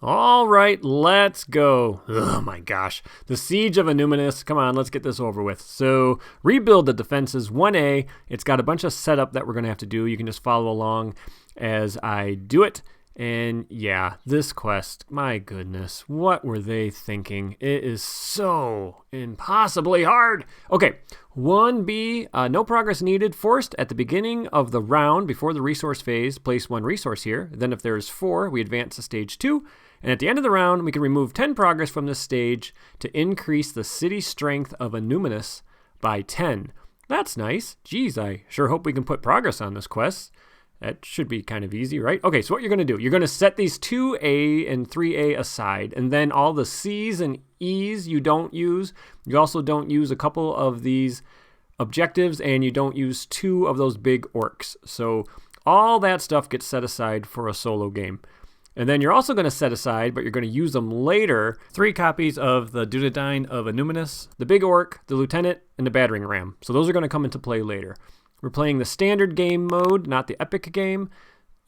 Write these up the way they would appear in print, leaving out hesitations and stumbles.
All right, let's go. Oh my gosh. The Siege of Annuminas. Come on, let's get this over with. So, rebuild the defenses 1A. It's got a bunch of setup that we're going to have to do. You can just follow along as I do it. And yeah, this quest, my goodness, what were they thinking? It is so impossibly hard. Okay, 1B, no progress needed. Forced at the beginning of the round before the resource phase, place 1 resource here. Then if there's 4, we advance to stage 2. And at the end of the round, we can remove 10 progress from this stage to increase the city strength of Annuminas by 10. That's nice. Geez, I sure hope we can put progress on this quest. That should be kind of easy, right? Okay, so what you're going to do, you're going to set these 2A and 3A aside, and then all the C's and E's you don't use. You also don't use a couple of these objectives, and you don't use 2 of those big orcs. So all that stuff gets set aside for a solo game. And then you're also going to set aside, but you're going to use them later, 3 copies of the Dunedain of Annuminas, the Big Orc, the Lieutenant, and the Battering Ram. So those are going to come into play later. We're playing the standard game mode, not the epic game.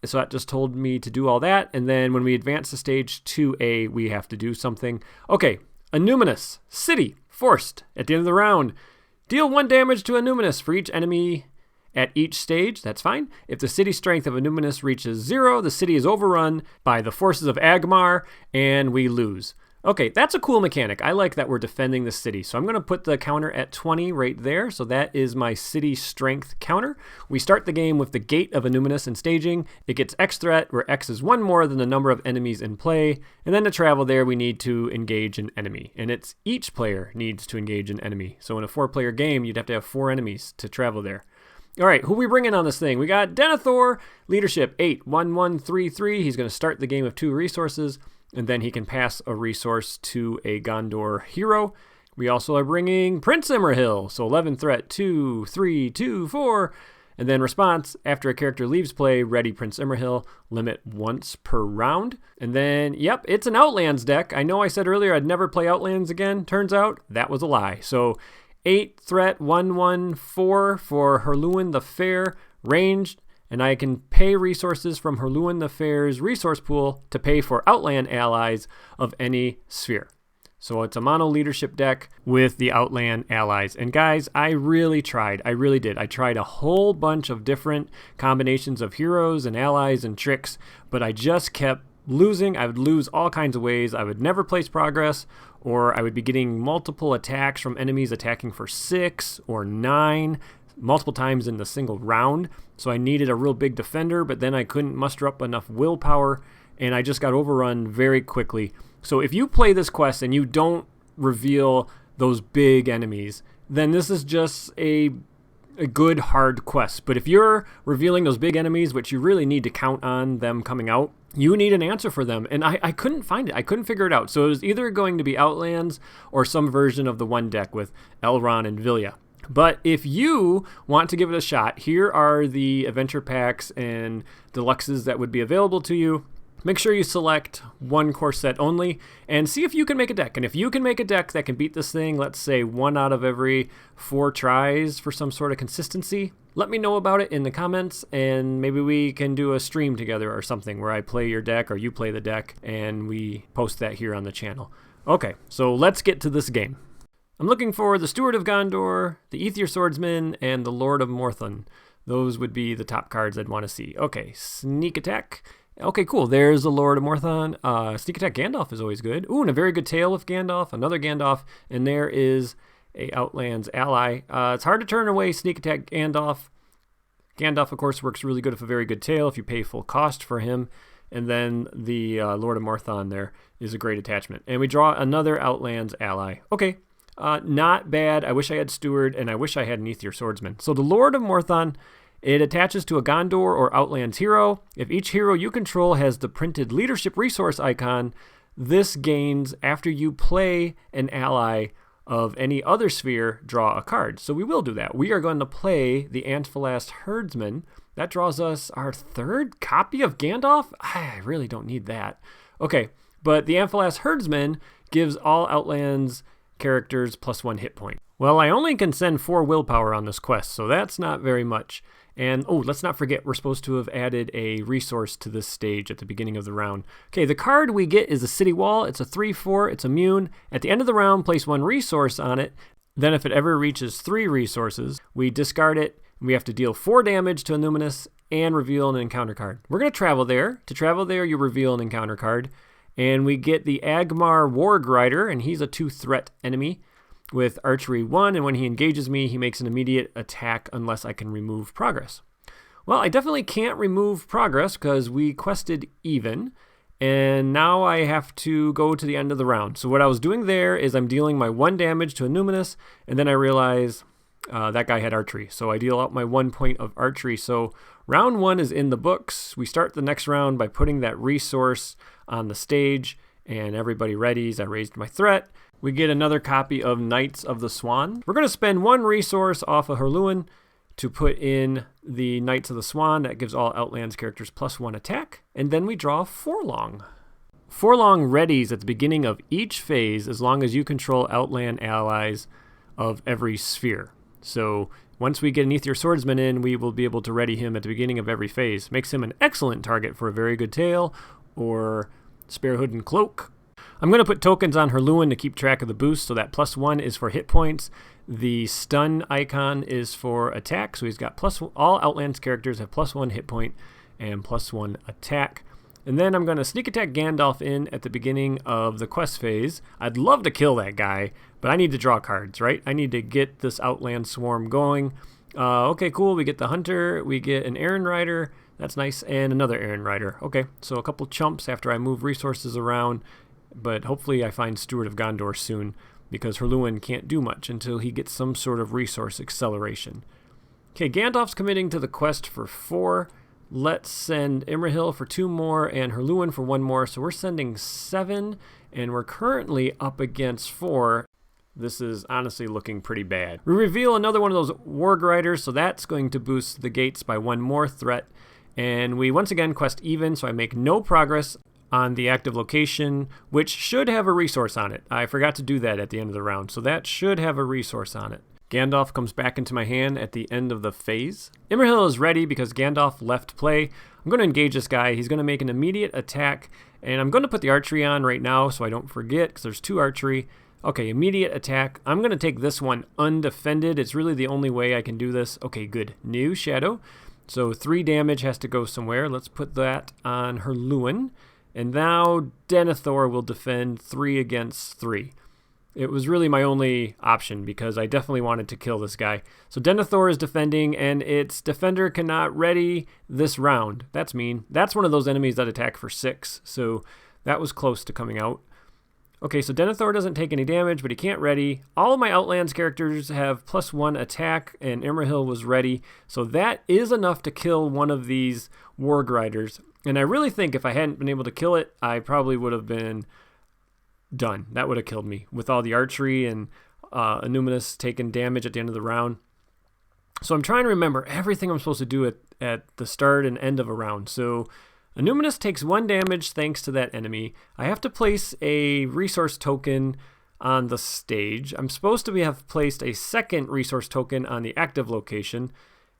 So that just told me to do all that. And then when we advance to stage 2A, we have to do something. Okay, Annuminas, City, Forced. At the end of the round, deal 1 damage to Annuminas for each enemy at each stage. That's fine. If the city strength of Annuminas reaches 0, the city is overrun by the forces of Agmar, and we lose. Okay, that's a cool mechanic. I like that we're defending the city. So I'm going to put the counter at 20 right there. So that is my city strength counter. We start the game with the Gate of Annuminas in staging. It gets X threat, where X is 1 more than the number of enemies in play. And then to travel there, we need to engage an enemy. And it's each player needs to engage an enemy. So in a 4-player game, you'd have to have 4 enemies to travel there. All right, who are we bringing on this thing? We got Denethor, leadership 81133. He's going to start the game with 2 resources. And then he can pass a resource to a Gondor hero. We also are bringing Prince Imrahil. So 11 threat, 2, 3, 2, 4. And then response, after a character leaves play, ready Prince Imrahil, limit once per round. And then, yep, it's an Outlands deck. I know I said earlier I'd never play Outlands again. Turns out that was a lie. So 8 threat, 114 for Herluin the Fair, ranged. And I can pay resources from Herluin the Fair's resource pool to pay for Outland allies of any sphere. So it's a mono leadership deck with the Outland allies. And guys, I really tried. I really did. I tried a whole bunch of different combinations of heroes and allies and tricks, but I just kept losing. I would lose all kinds of ways. I would never place progress, or I would be getting multiple attacks from enemies attacking for 6 or 9 multiple times in the single round. So I needed a real big defender, but then I couldn't muster up enough willpower, and I just got overrun very quickly. So if you play this quest and you don't reveal those big enemies, then this is just a good hard quest. But if you're revealing those big enemies, which you really need to count on them coming out, you need an answer for them. And I couldn't find it. I couldn't figure it out. So it was either going to be Outlands or some version of the one deck with Elrond and Vilya. But if you want to give it a shot, here are the adventure packs and deluxes that would be available to you. Make sure you select 1 core set only and see if you can make a deck. And if you can make a deck that can beat this thing, let's say 1 out of every 4 tries for some sort of consistency, let me know about it in the comments, and maybe we can do a stream together or something where I play your deck or you play the deck and we post that here on the channel. Okay, so let's get to this game. I'm looking for the Steward of Gondor, the Aether Swordsman, and the Lord of Morthon. Those would be the top cards I'd want to see. Okay, Sneak Attack. Okay, cool. There's the Lord of Morthon. Sneak Attack Gandalf is always good. Ooh, and a very good tail with Gandalf. Another Gandalf. And there is a Outlands ally. It's hard to turn away Sneak Attack Gandalf. Gandalf, of course, works really good with a very good tail if you pay full cost for him. And then the Lord of Morthon there is a great attachment. And we draw another Outlands ally. Okay. Not bad. I wish I had Steward, and I wish I had an Aether Swordsman. So the Lord of Morthon, it attaches to a Gondor or Outlands hero. If each hero you control has the printed leadership resource icon, this gains after you play an ally of any other sphere, draw a card. So we will do that. We are going to play the Antfelast Herdsman. That draws us our 3rd copy of Gandalf. I really don't need that. Okay, but the Antfelast Herdsman gives all Outlands characters +1 hit point. Well, I only can send 4 willpower on this quest, so that's not very much. And, oh, let's not forget, we're supposed to have added a resource to this stage at the beginning of the round. Okay, the card we get is the City Wall. It's a 3/4. It's immune. At the end of the round, place 1 resource on it. Then if it ever reaches 3 resources, we discard it. We have to deal 4 damage to Annuminas and reveal an encounter card. We're going to travel there. To travel there, you reveal an encounter card. And we get the Agmar Wargrider, and he's a 2-threat enemy with archery 1, and when he engages me, he makes an immediate attack unless I can remove progress. Well, I definitely can't remove progress because we quested even, and now I have to go to the end of the round. So what I was doing there is I'm dealing my 1 damage to Annuminas, and then I realize that guy had archery. So I deal out my 1 point of archery. So round 1 is in the books. We start the next round by putting that resource on the stage, and everybody readies. I raised my threat. We get another copy of Knights of the Swan. We're going to spend 1 resource off of Herluin to put in the Knights of the Swan. That gives all Outlands characters +1 attack. And then we draw Forlong. Forlong readies at the beginning of each phase as long as you control Outland allies of every sphere. So once we get an Aether Swordsman in, we will be able to ready him at the beginning of every phase. Makes him an excellent target for a very good tail or Spare Hood and Cloak. I'm going to put tokens on Herluin to keep track of the boost, so that +1 is for hit points. The stun icon is for attack, so he's got all Outlands characters have +1 hit point and +1 attack. And then I'm going to sneak attack Gandalf in at the beginning of the quest phase. I'd love to kill that guy, but I need to draw cards, right? I need to get this Outland swarm going. Okay, cool. We get the Hunter, we get an Aaron Rider. That's nice, and another Aaron Rider. Okay, so a couple chumps after I move resources around. But hopefully I find Steward of Gondor soon, because Herluin can't do much until he gets some sort of resource acceleration. Okay, Gandalf's committing to the quest for 4. Let's send Imrahil for 2 more and Herluin for 1 more. So we're sending 7, and we're currently up against 4. This is honestly looking pretty bad. We reveal another one of those Wargriders, so that's going to boost the gates by 1 more threat. And we once again quest even, so I make no progress on the active location, which should have a resource on it. I forgot to do that at the end of the round, so that should have a resource on it. Gandalf comes back into my hand at the end of the phase. Imrahil is ready because Gandalf left play. I'm going to engage this guy. He's going to make an immediate attack, and I'm going to put the archery on right now so I don't forget, because there's 2 archery. Okay, immediate attack. I'm going to take this one undefended. It's really the only way I can do this. Okay, good. New shadow. So 3 damage has to go somewhere. Let's put that on Herluin. And now Denethor will defend 3 against 3. It was really my only option because I definitely wanted to kill this guy. So Denethor is defending, and its defender cannot ready this round. That's mean. That's one of those enemies that attack for 6. So that was close to coming out. Okay, so Denethor doesn't take any damage, but he can't ready. All of my Outlands characters have +1 attack, and Imrahil was ready. So that is enough to kill one of these Wargriders. And I really think if I hadn't been able to kill it, I probably would have been done. That would have killed me with all the archery and Annuminas taking damage at the end of the round. So I'm trying to remember everything I'm supposed to do at the start and end of a round. So Annuminas takes 1 damage thanks to that enemy. I have to place a resource token on the stage. I'm supposed to have placed a second resource token on the active location.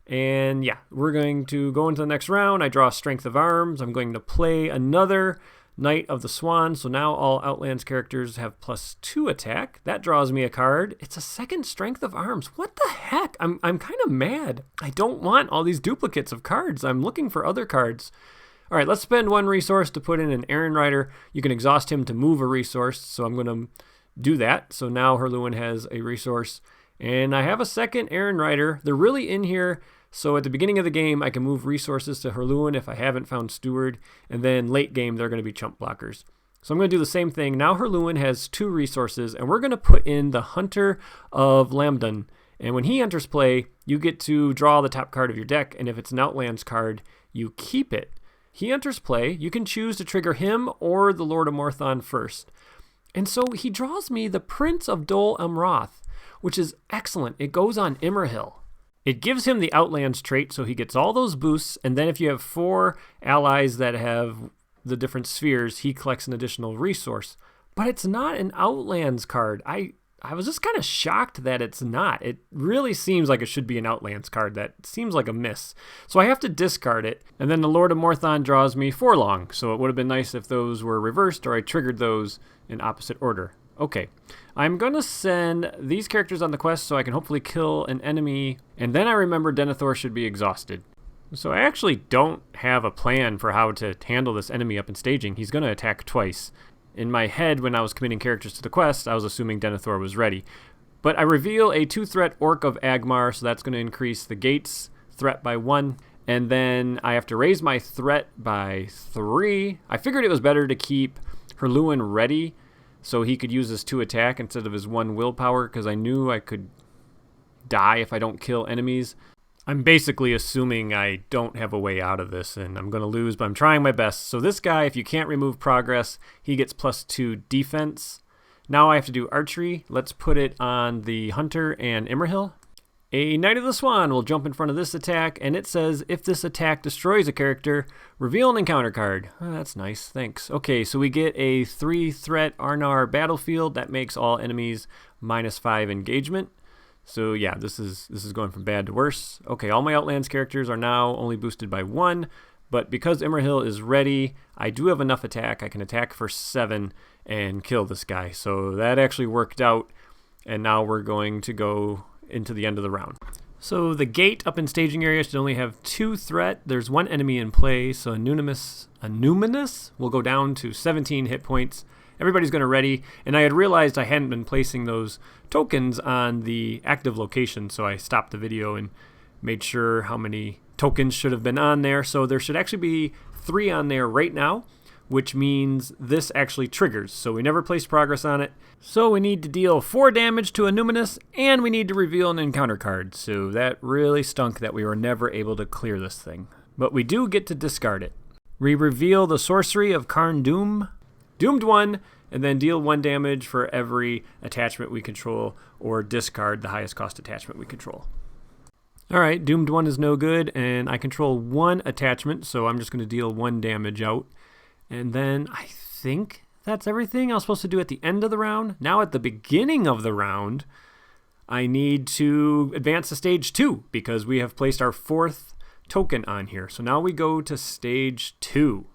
And yeah, we're going to go into the next round. I draw Strength of Arms. I'm going to play another Knight of the Swan. So now all Outlands characters have +2 attack. That draws me a card. It's a second Strength of Arms. What the heck? I'm kind of mad. I don't want all these duplicates of cards. I'm looking for other cards. All right, let's spend 1 resource to put in an Aaron Rider. You can exhaust him to move a resource. So I'm going to do that. So now Herluin has a resource. And I have a second Aaron Rider. They're really in here. So at the beginning of the game, I can move resources to Herluin if I haven't found Steward. And then late game, they're going to be chump blockers. So I'm going to do the same thing. Now Herluin has 2 resources, and we're going to put in the Hunter of Lamdun. And when he enters play, you get to draw the top card of your deck. And if it's an Outlands card, you keep it. He enters play. You can choose to trigger him or the Lord of Morthon first. And so he draws me the Prince of Dol Amroth, which is excellent. It goes on Imrahil. It gives him the Outlands trait, so he gets all those boosts, and then if you have 4 allies that have the different spheres, he collects an additional resource. But it's not an Outlands card. I I was just kind of shocked that it's not. It really seems like it should be an Outlands card. That seems like a miss. So I have to discard it, and then the Lord of Morthon draws me Forlong. So it would have been nice if those were reversed or I triggered those in opposite order. Okay, I'm going to send these characters on the quest so I can hopefully kill an enemy, and then I remember Denethor should be exhausted. So I actually don't have a plan for how to handle this enemy up in staging. He's going to attack twice. In my head, when I was committing characters to the quest, I was assuming Denethor was ready. But I reveal a 2-threat Orc of Agmar, so that's going to increase the gate's threat by 1. And then I have to raise my threat by 3. I figured it was better to keep Herluin ready so he could use his 2 attack instead of his 1 willpower, because I knew I could die if I don't kill enemies. I'm basically assuming I don't have a way out of this, and I'm going to lose, but I'm trying my best. So this guy, if you can't remove progress, he gets +2 defense. Now I have to do archery. Let's put it on the Hunter and Imrahil. A Knight of the Swan will jump in front of this attack, and it says, if this attack destroys a character, reveal an encounter card. Oh, that's nice, thanks. Okay, so we get a 3-threat Arnar battlefield. That makes all enemies -5 engagement. So yeah, this is going from bad to worse. Okay, all my Outlands characters are now only boosted by 1, but because Imrahil is ready, I do have enough attack. I can attack for 7 and kill this guy. So that actually worked out, and now we're going to go into the end of the round. So the gate up in staging area should only have 2 threat. There's 1 enemy in play, so Annuminas will go down to 17 hit points. Everybody's going to ready, and I had realized I hadn't been placing those tokens on the active location, so I stopped the video and made sure how many tokens should have been on there. So there should actually be 3 on there right now, which means this actually triggers. So we never placed progress on it. So we need to deal 4 damage to Annuminas, and we need to reveal an encounter card. So that really stunk that we were never able to clear this thing. But we do get to discard it. We reveal the sorcery of Karn Doomed 1, and then deal 1 damage for every attachment we control, or discard the highest cost attachment we control. Alright, Doomed 1 is no good, and I control 1 attachment, so I'm just going to deal 1 damage out. And then I think that's everything I was supposed to do at the end of the round. Now at the beginning of the round, I need to advance to stage 2, because we have placed our 4th token on here. So now we go to stage 2.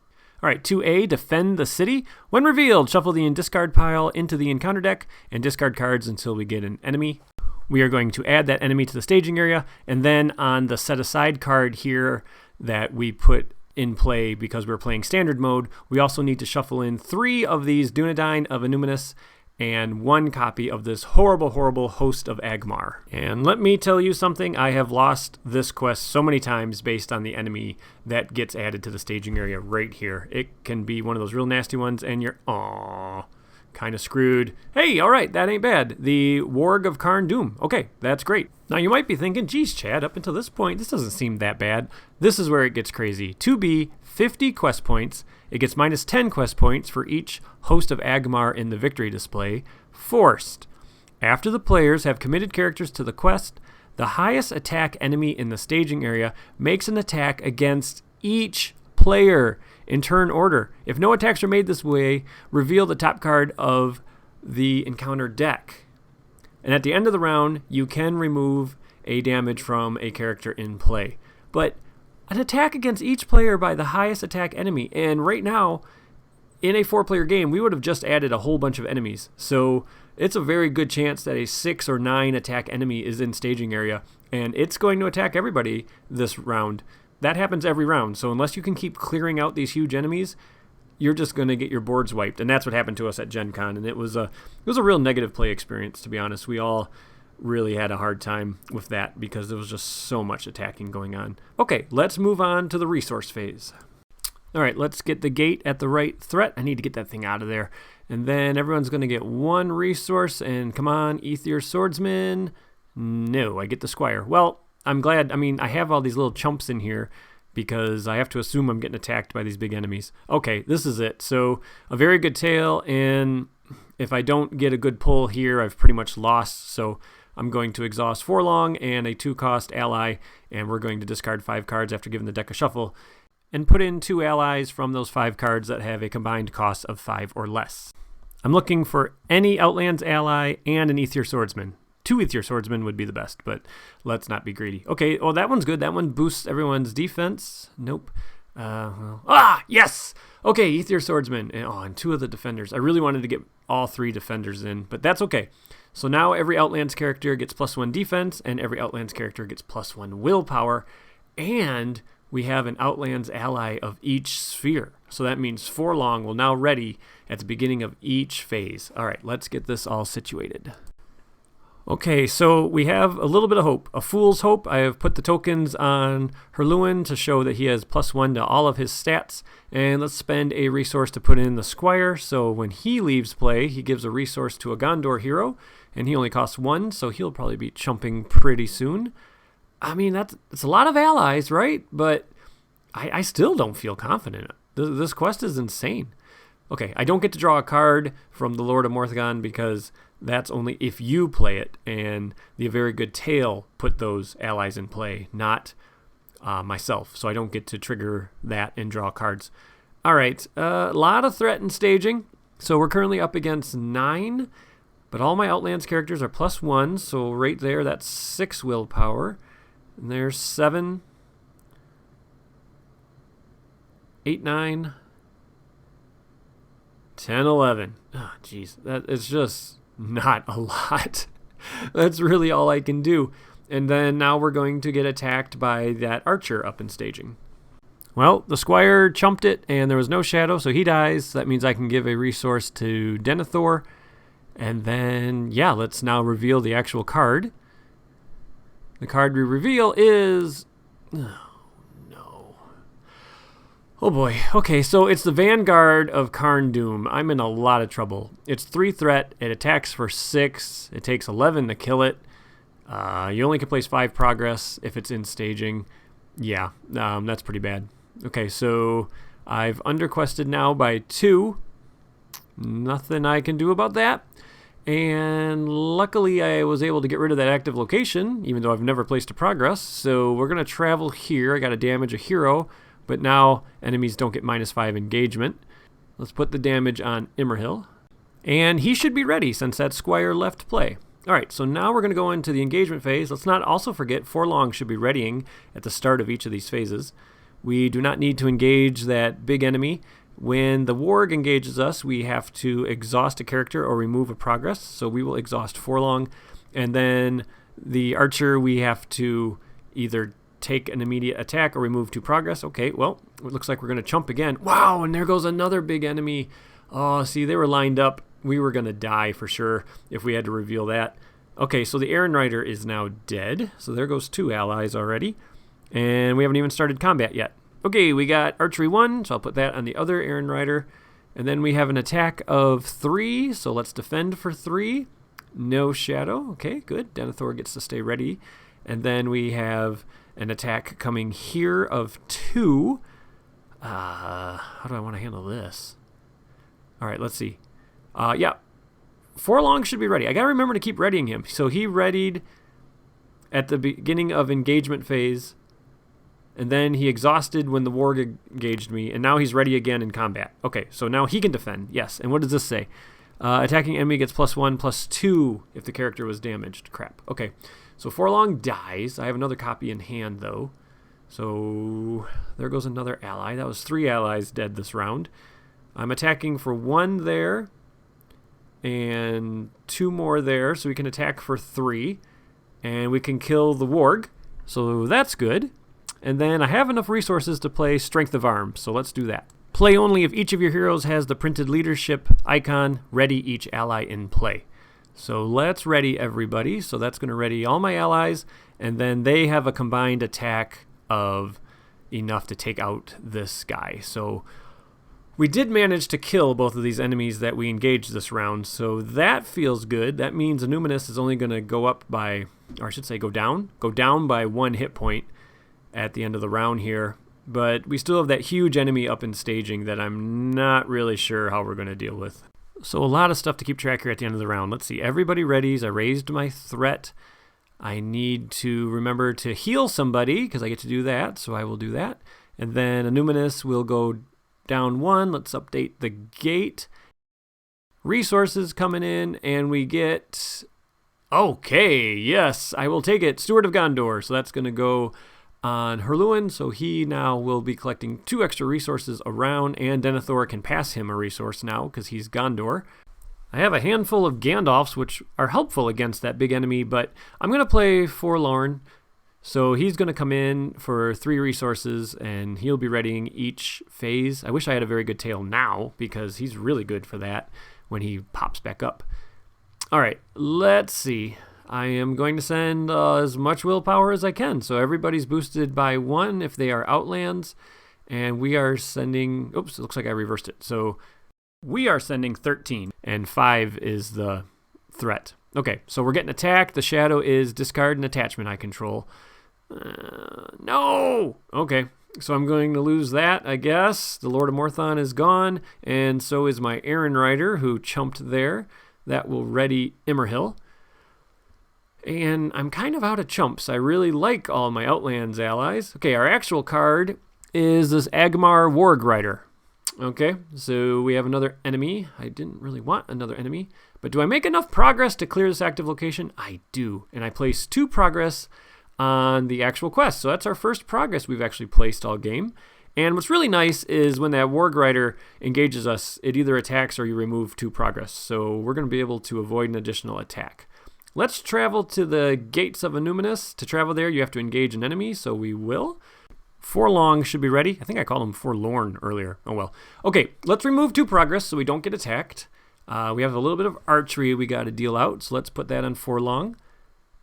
All right, 2A, defend the city. When revealed, shuffle the discard pile into the encounter deck and discard cards until we get an enemy. We are going to add that enemy to the staging area, and then on the set aside card here that we put in play because we're playing standard mode, we also need to shuffle in 3 of these Dunedain of Annuminas and 1 copy of this horrible, horrible Host of Agmar. And let me tell you something, I have lost this quest so many times based on the enemy that gets added to the staging area right here. It can be one of those real nasty ones, and you're, kind of screwed. Hey, all right, that ain't bad. The Warg of Karn Doom. Okay, that's great. Now you might be thinking, geez, Chad, up until this point, this doesn't seem that bad. This is where it gets crazy. 2B, 50 quest points. It gets -10 quest points for each Host of Agmar in the victory display. Forced. After the players have committed characters to the quest, the highest attack enemy in the staging area makes an attack against each player in turn order. If no attacks are made this way, reveal the top card of the encounter deck. And at the end of the round, you can remove a damage from a character in play. But an attack against each player by the highest attack enemy. And right now, in a 4-player game, we would have just added a whole bunch of enemies. So it's a very good chance that a 6 or 9 attack enemy is in staging area, and it's going to attack everybody this round. That happens every round. So unless you can keep clearing out these huge enemies, you're just going to get your boards wiped. And that's what happened to us at Gen Con. And it was a real negative play experience, to be honest. We all really had a hard time with that because there was just so much attacking going on. Okay, let's move on to the resource phase. All right, let's get the gate at the right threat. I need to get that thing out of there. And then everyone's going to get 1 resource. And come on, Ether Swordsman. No, I get the Squire. Well, I'm glad. I mean, I have all these little chumps in here because I have to assume I'm getting attacked by these big enemies. Okay, this is it. So a very good tail, and if I don't get a good pull here, I've pretty much lost. So I'm going to exhaust Forlong and a 2-cost ally, and we're going to discard 5 cards after giving the deck a shuffle and put in 2 allies from those 5 cards that have a combined cost of 5 or less. I'm looking for any Outlands ally and an Aether Swordsman. 2 Aether Swordsmen would be the best, but let's not be greedy. Okay, well, that one's good. That one boosts everyone's defense. Nope. Yes! Okay, Aether Swordsman. And 2 of the defenders. I really wanted to get all 3 defenders in, but that's okay. So now every Outlands character gets +1 defense, and every Outlands character gets +1 willpower, and we have an Outlands ally of each sphere. So that means Forlong will now ready at the beginning of each phase. All right, let's get this all situated. Okay, so we have a little bit of hope, a fool's hope. I have put the tokens on Herluin to show that he has +1 to all of his stats, and let's spend a resource to put in the Squire, so when he leaves play, he gives a resource to a Gondor hero, and he only costs 1, so he'll probably be chumping pretty soon. I mean, it's a lot of allies, right? But I still don't feel confident. This quest is insane. Okay, I don't get to draw a card from the Lord of Morthgon because that's only if you play it, and the Very Good Tale put those allies in play, not myself. So I don't get to trigger that and draw cards. All right, a lot of threat and staging. So we're currently up against 9, but all my Outlands characters are +1, so right there, that's 6 willpower. And there's 7, 8, 9, 10, 11. Oh, jeez, that is just not a lot. That's really all I can do. And then now we're going to get attacked by that archer up in staging. Well, the Squire chumped it, and there was no shadow, so he dies. That means I can give a resource to Denethor. And then, yeah, let's now reveal the actual card. The card we reveal is... Oh, no. Oh, boy. Okay, so it's the Vanguard of Karn Doom. I'm in a lot of trouble. It's 3 threat. It attacks for 6. It takes 11 to kill it. You only can place 5 progress if it's in staging. Yeah, that's pretty bad. Okay, so I've underquested now by 2. Nothing I can do about that. And luckily I was able to get rid of that active location, even though I've never placed a progress. So we're going to travel here. I got to damage a hero, but now enemies don't get -5 engagement. Let's put the damage on Imrahil. And he should be ready since that Squire left play. All right, so now we're going to go into the engagement phase. Let's not also forget Forlong should be readying at the start of each of these phases. We do not need to engage that big enemy. When the Warg engages us, we have to exhaust a character or remove a progress. So we will exhaust Forlong. And then the archer, we have to either take an immediate attack or remove 2 progress. Okay, well, it looks like we're going to chump again. Wow, and there goes another big enemy. Oh, see, they were lined up. We were going to die for sure if we had to reveal that. Okay, so the Aaron Rider is now dead. So there goes 2 allies already. And we haven't even started combat yet. Okay, we got archery 1, so I'll put that on the other Aaron Rider. And then we have an attack of 3, so let's defend for 3. No shadow. Okay, good. Denethor gets to stay ready. And then we have an attack coming here of 2. How do I want to handle this? All right, let's see. Yeah, Forlong should be ready. I got to remember to keep readying him. So he readied at the beginning of engagement phase. And then he exhausted when the Warg engaged me, and now he's ready again in combat. Okay, so now he can defend, yes. And what does this say? Attacking enemy gets +1/+2 if the character was damaged. Crap. Okay, so Forlong dies. I have another copy in hand, though. So there goes another ally. That was 3 allies dead this round. I'm attacking for 1 there, and 2 more there, so we can attack for 3. And we can kill the Warg, so that's good. And then I have enough resources to play Strength of Arm, so let's do that. Play only if each of your heroes has the printed leadership icon. Ready each ally in play. So let's ready everybody. So that's going to ready all my allies, and then they have a combined attack of enough to take out this guy. So we did manage to kill both of these enemies that we engaged this round, so that feels good. That means Annuminas is only going to go up by, or I should say go down by 1 hit point at the end of the round here. But we still have that huge enemy up in staging that I'm not really sure how we're going to deal with. So a lot of stuff to keep track here at the end of the round. Let's see. Everybody readies. I raised my threat. I need to remember to heal somebody because I get to do that, so I will do that. And then Annuminas will go down 1. Let's update the gate. resources coming in, and we get... Okay, yes, I will take it. Steward of Gondor. So that's going to go on Herluin. So he now will be collecting 2 extra resources around, and Denethor can pass him a resource now because he's Gondor. I have a handful of Gandalfs, which are helpful against that big enemy, but I'm going to play Forlorn. So he's going to come in for 3 resources, and he'll be readying each phase. I wish I had a very good tail now, because he's really good for that when he pops back up. All right, let's see. I am going to send as much willpower as I can. So everybody's boosted by 1 if they are Outlands. And we are sending... Oops, it looks like I reversed it. So we are sending 13, and 5 is the threat. Okay, so we're getting attacked. The shadow is discard an attachment I control. No! Okay, so I'm going to lose that, I guess. The Lord of Morthon is gone, and so is my Aaron Rider, who chumped there. That will ready Immerhill. And I'm kind of out of chumps. I really like all my Outlands allies. Okay, our actual card is this Agmar Wargrider. Okay, so we have another enemy. I didn't really want another enemy. But do I make enough progress to clear this active location? I do. And I place 2 progress on the actual quest. So that's our first progress we've actually placed all game. And what's really nice is when that Wargrider engages us, it either attacks or you remove 2 progress. So we're going to be able to avoid an additional attack. Let's travel to the Gates of Annuminas. To travel there, you have to engage an enemy, so we will. Forlong should be ready. I think I called him Forlorn earlier. Oh well. Okay, let's remove 2 progress so we don't get attacked. We have a little bit of archery we got to deal out, so let's put that on Forlong.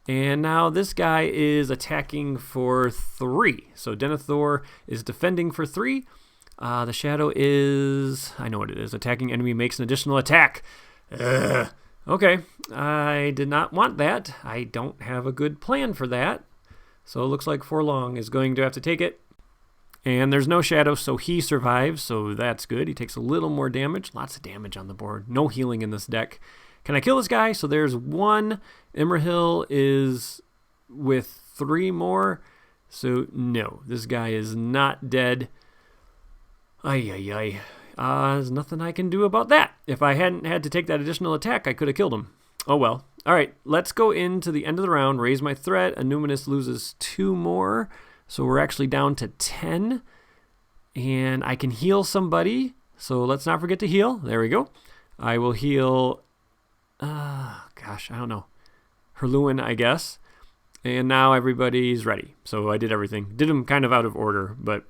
And now this guy is attacking for 3. So Denethor is defending for 3. The shadow is... I know what it is. Attacking enemy makes an additional attack. Okay. I did not want that. I don't have a good plan for that. So it looks like Forlong is going to have to take it. And there's no shadow, so he survives. So that's good. He takes a little more damage. Lots of damage on the board. No healing in this deck. Can I kill this guy? So there's 1. Immerhill is with 3 more. So no, this guy is not dead. Ay. There's nothing I can do about that. If I hadn't had to take that additional attack, I could have killed him. Oh well. All right, let's go into the end of the round. Raise my threat. Annuminas loses 2 more. So we're actually down to 10. And I can heal somebody. So let's not forget to heal. There we go. I will heal... gosh, I don't know. Herluin, I guess. And now everybody's ready. So I did everything. Did them kind of out of order, but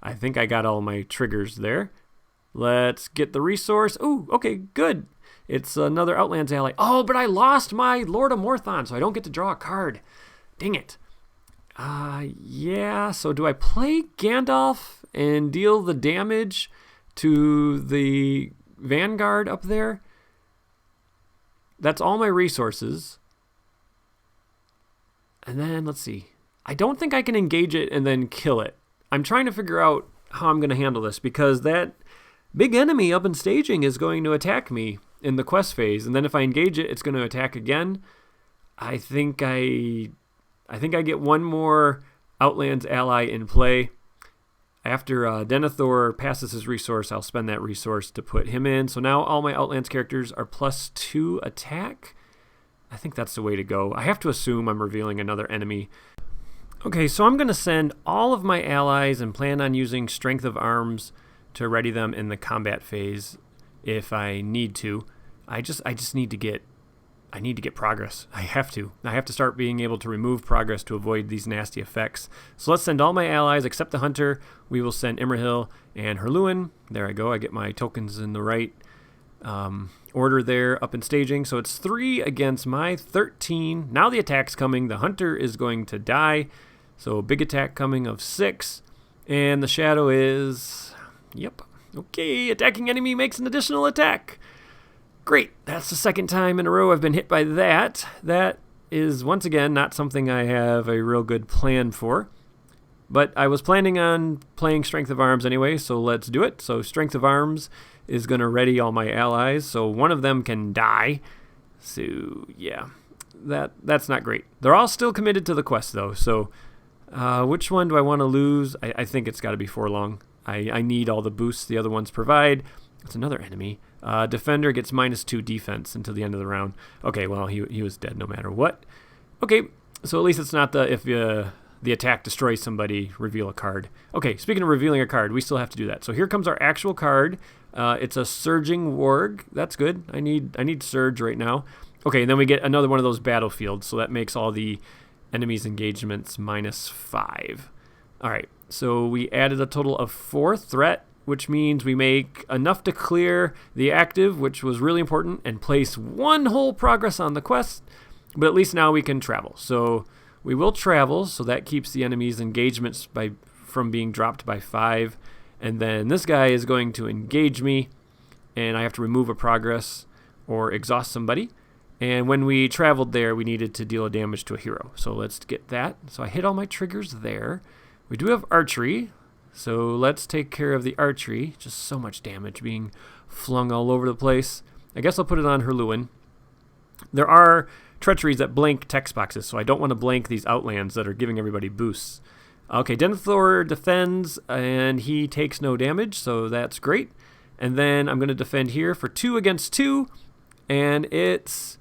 I think I got all my triggers there. Let's get the resource. Ooh, okay, good. It's another Outlands ally. Oh, but I lost my Lord of Morthon, so I don't get to draw a card. Dang it. Yeah, so do I play Gandalf and deal the damage to the Vanguard up there? That's all my resources. And then, let's see. I don't think I can engage it and then kill it. I'm trying to figure out how I'm going to handle this, because that big enemy up in staging is going to attack me in the quest phase. And then if I engage it, it's going to attack again. I think I get 1 more Outlands ally in play. After Denethor passes his resource, I'll spend that resource to put him in. So now all my Outlands characters are +2 attack. I think that's the way to go. I have to assume I'm revealing another enemy. Okay, so I'm going to send all of my allies and plan on using Strength of Arms to ready them in the combat phase if I need to. I just need to get progress. I have to start being able to remove progress to avoid these nasty effects. So let's send all my allies except the Hunter. We will send Immerhill and Herluin. There I go. I get my tokens in the right order there up in staging. So it's 3 against my 13. Now the attack's coming. The Hunter is going to die. So a big attack coming of 6. And the shadow is... Yep. Okay, attacking enemy makes an additional attack. Great. That's the second time in a row I've been hit by that. That is, once again, not something I have a real good plan for. But I was planning on playing Strength of Arms anyway, so let's do it. So Strength of Arms is going to ready all my allies, so one of them can die. So, yeah, that's not great. They're all still committed to the quest, though. So which one do I want to lose? I think it's got to be Forlong. I need all the boosts the other ones provide. It's another enemy. Defender gets -2 defense until the end of the round. Okay, well, he was dead no matter what. Okay, so at least it's not if the attack destroys somebody, reveal a card. Okay, speaking of revealing a card, we still have to do that. So here comes our actual card. It's a Surging Warg. That's good. I need Surge right now. Okay, and then we get another one of those battlefields, so that makes all the enemies' engagements -5. All right, so we added a total of 4 threat, which means we make enough to clear the active, which was really important, and place 1 whole progress on the quest, but at least now we can travel. So we will travel, so that keeps the enemy's engagements from being dropped by 5, and then this guy is going to engage me, and I have to remove a progress or exhaust somebody. And when we traveled there, we needed to deal a damage to a hero. So let's get that. So I hit all my triggers there. We do have archery, so let's take care of the archery. Just so much damage being flung all over the place. I guess I'll put it on Herluin. There are treacheries that blank text boxes, so I don't want to blank these outlands that are giving everybody boosts. Okay, Denethor defends, and he takes no damage, so that's great. And then I'm going to defend here for 2 against 2, and it's...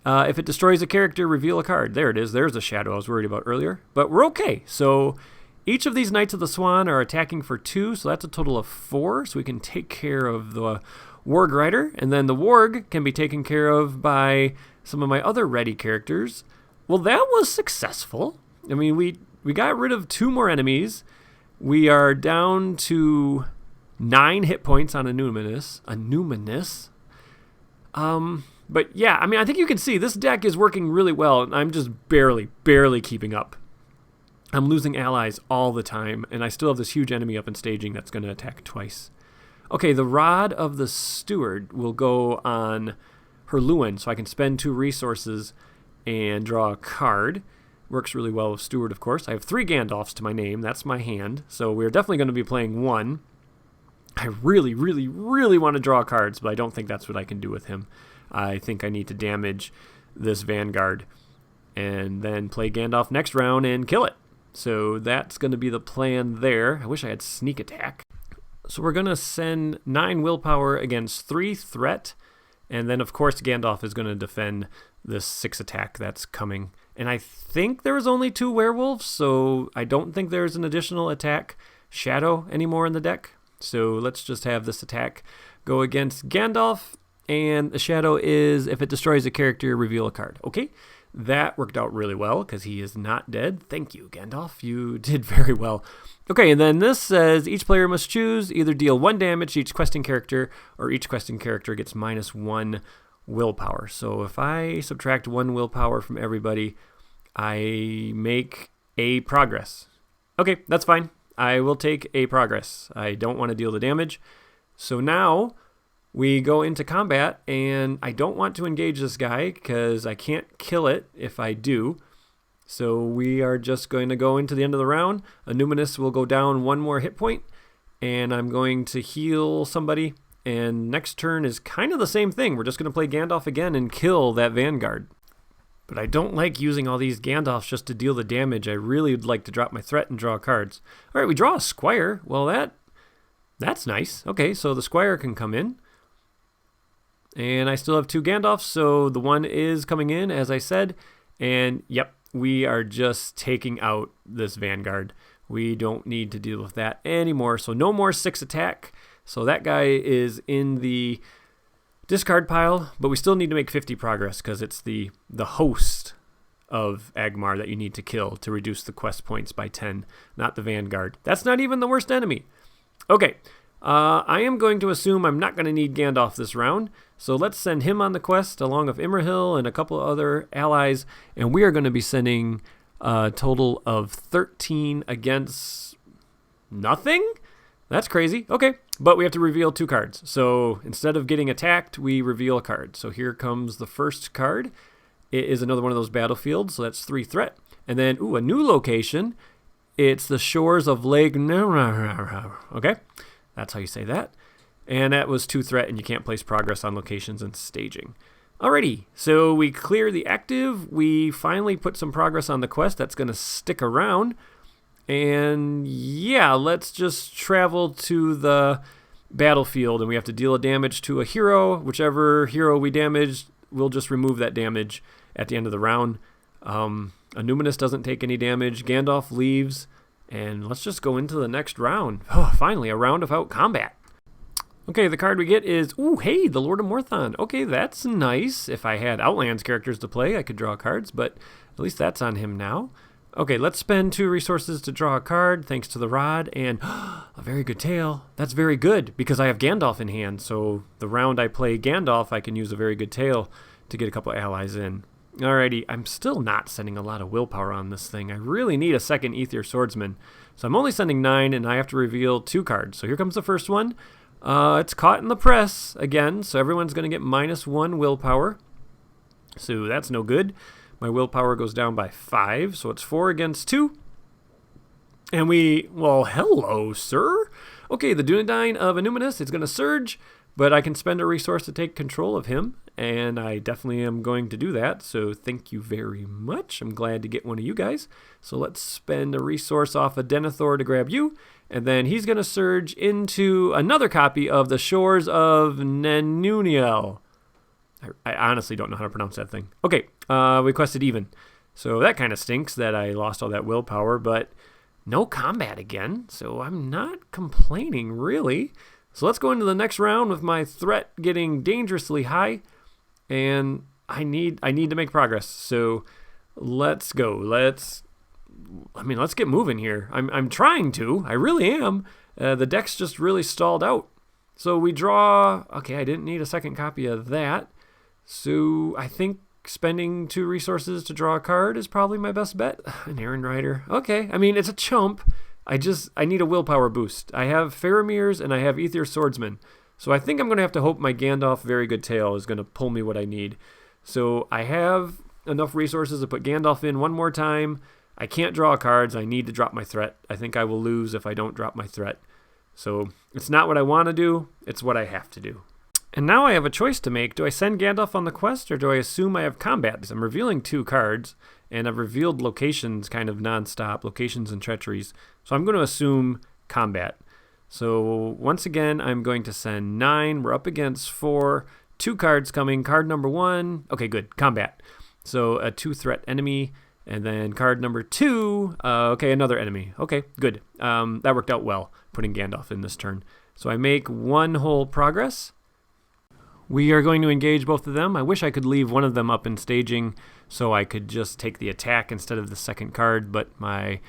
if it destroys a character, reveal a card. There it is. There's the shadow I was worried about earlier. But we're okay. So each of these Knights of the Swan are attacking for 2, so that's a total of 4. So we can take care of the Wargrider. And then the Warg can be taken care of by some of my other ready characters. Well, that was successful. I mean, we got rid of 2 more enemies. We are down to 9 hit points on Annuminas. But yeah, I mean, I think you can see this deck is working really well, and I'm just barely keeping up. I'm losing allies all the time, and I still have this huge enemy up in staging that's going to attack twice. Okay, the Rod of the Steward will go on Herluin, so I can spend 2 resources and draw a card. Works really well with Steward, of course. I have 3 Gandalfs to my name. That's my hand, so we're definitely going to be playing 1. I really want to draw cards, but I don't think that's what I can do with him. I think I need to damage this Vanguard and then play Gandalf next round and kill it. So that's going to be the plan there. I wish I had sneak attack. So we're going to send 9 willpower against 3 threat. And then, of course, Gandalf is going to defend this 6 attack that's coming. And I think there was only 2 werewolves, so I don't think there's an additional attack shadow anymore in the deck. So let's just have this attack go against Gandalf. And the shadow is, if it destroys a character, reveal a card. Okay, that worked out really well because he is not dead. Thank you, Gandalf. You did very well. Okay, and then this says each player must choose either deal 1 damage to each questing character or each questing character gets -1 willpower. So if I subtract 1 willpower from everybody, I make a progress. Okay, that's fine. I will take a progress. I don't want to deal the damage. So now we go into combat, and I don't want to engage this guy because I can't kill it if I do. So we are just going to go into the end of the round. Annuminas will go down 1 more hit point, and I'm going to heal somebody. And next turn is kind of the same thing. We're just going to play Gandalf again and kill that Vanguard. But I don't like using all these Gandalfs just to deal the damage. I really would like to drop my threat and draw cards. All right, we draw a Squire. Well, that's nice. Okay, so the Squire can come in. And I still have 2 Gandalfs, so the 1 is coming in, as I said. And, yep, we are just taking out this Vanguard. We don't need to deal with that anymore. So no more 6 attack. So that guy is in the discard pile, but we still need to make 50 progress because it's the host of Agmar that you need to kill to reduce the quest points by 10, not the Vanguard. That's not even the worst enemy. Okay. I am going to assume I'm not going to need Gandalf this round, so let's send him on the quest along with Imrahil and a couple of other allies, and we are going to be sending a total of 13 against nothing? That's crazy. Okay, but we have to reveal 2 cards. So instead of getting attacked, we reveal a card. So here comes the first card. It is another one of those battlefields, so that's 3 threat. And then, a new location. It's the shores of Lake Okay? That's how you say that. And that was 2 threat, and you can't place progress on locations and staging. Alrighty, so we clear the active. We finally put some progress on the quest that's going to stick around. And yeah, let's just travel to the battlefield and we have to deal a damage to a hero. Whichever hero we damaged, we'll just remove that damage at the end of the round. Annuminas doesn't take any damage. Gandalf leaves, and let's just go into the next round. Oh, finally, a round without combat. Okay, the card we get is, ooh, hey, the Lord of Morthon. Okay, that's nice. If I had Outlands characters to play, I could draw cards, but at least that's on him now. Okay, let's spend 2 resources to draw a card, thanks to the rod, and a very good tail. That's very good, because I have Gandalf in hand, so the round I play Gandalf, I can use a very good tail to get a couple allies in. Alrighty, I'm still not sending a lot of willpower on this thing. I really need a second Aether Swordsman. So I'm only sending 9, and I have to reveal 2 cards. So here comes the first one. It's caught in the press again, so everyone's going to get -1 willpower. So that's no good. My willpower goes down by 5, so it's 4 against 2. And well, hello, sir. Okay, the Dunedain of Annuminas is going to surge, but I can spend a resource to take control of him, and I definitely am going to do that, so thank you very much. I'm glad to get one of you guys. So let's spend a resource off of Denethor to grab you, and then he's going to surge into another copy of the Shores of Nenuniel. I honestly don't know how to pronounce that thing. Okay, we quested even. So that kind of stinks that I lost all that willpower, but no combat again, so I'm not complaining, really. So let's go into the next round with my threat getting dangerously high, and I need to make progress. So let's go. Let's get moving here. I'm trying to. I really am. The deck's just really stalled out. So we draw. Okay, I didn't need a second copy of that. So I think spending 2 resources to draw a card is probably my best bet. An Errand Rider. Okay, I mean, it's a chump. I need a willpower boost. I have Faramir's and I have Aether Swordsman. So I think I'm going to have to hope my Gandalf Very Good Tail is going to pull me what I need. So I have enough resources to put Gandalf in one more time. I can't draw cards. I need to drop my threat. I think I will lose if I don't drop my threat. So it's not what I want to do. It's what I have to do. And now I have a choice to make. Do I send Gandalf on the quest, or do I assume I have combat? Because I'm revealing 2 cards, and I've revealed locations kind of nonstop, locations and treacheries. So I'm going to assume combat. So once again, I'm going to send 9. We're up against 4. 2 cards coming. Card number 1. Okay, good. Combat. So a 2-threat enemy. And then card number 2. Okay, another enemy. Okay, good. That worked out well, putting Gandalf in this turn. So I make 1 whole progress. We are going to engage both of them. I wish I could leave one of them up in staging so I could just take the attack instead of the second card, but my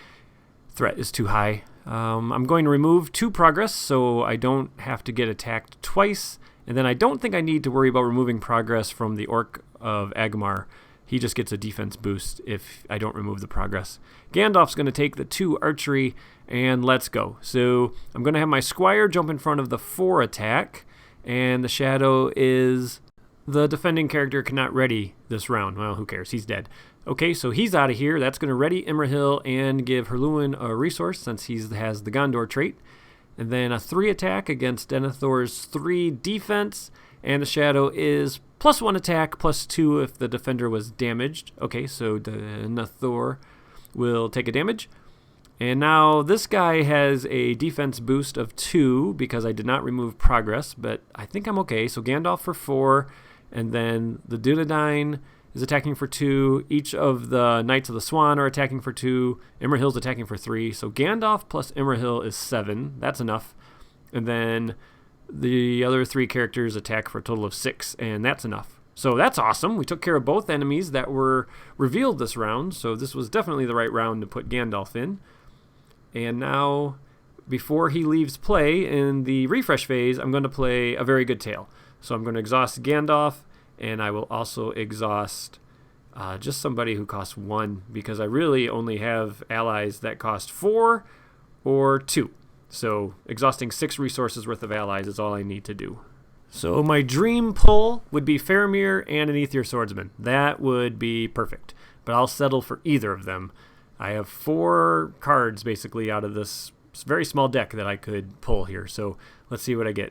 threat is too high. I'm going to remove 2 progress so I don't have to get attacked twice, and then I don't think I need to worry about removing progress from the Orc of Agmar. He just gets a defense boost if I don't remove the progress. Gandalf's going to take the 2 archery, and let's go. So I'm going to have my Squire jump in front of the 4 attack, and the shadow is the defending character cannot ready this round. Well, who cares? He's dead. Okay, so he's out of here. That's going to ready Imrahil and give Herluin a resource since he has the Gondor trait. And then a 3 attack against Denethor's 3 defense. And the shadow is +1 attack, +2 if the defender was damaged. Okay, so Denethor will take a damage. And now this guy has a defense boost of 2 because I did not remove progress, but I think I'm okay. So Gandalf for 4, and then the Dunedain is attacking for 2. Each of the Knights of the Swan are attacking for 2. Imrahil's attacking for 3. So Gandalf plus Imrahil is 7. That's enough. And then the other 3 characters attack for a total of 6, and that's enough. So that's awesome. We took care of both enemies that were revealed this round, so this was definitely the right round to put Gandalf in. And now, before he leaves play in the refresh phase, I'm going to play a Very Good Tail. So I'm going to exhaust Gandalf, and I will also exhaust just somebody who costs 1, because I really only have allies that cost 4 or 2. So exhausting 6 resources worth of allies is all I need to do. So my dream pull would be Faramir and an Aether Swordsman. That would be perfect, but I'll settle for either of them. I have 4 cards basically out of this very small deck that I could pull here. So let's see what I get.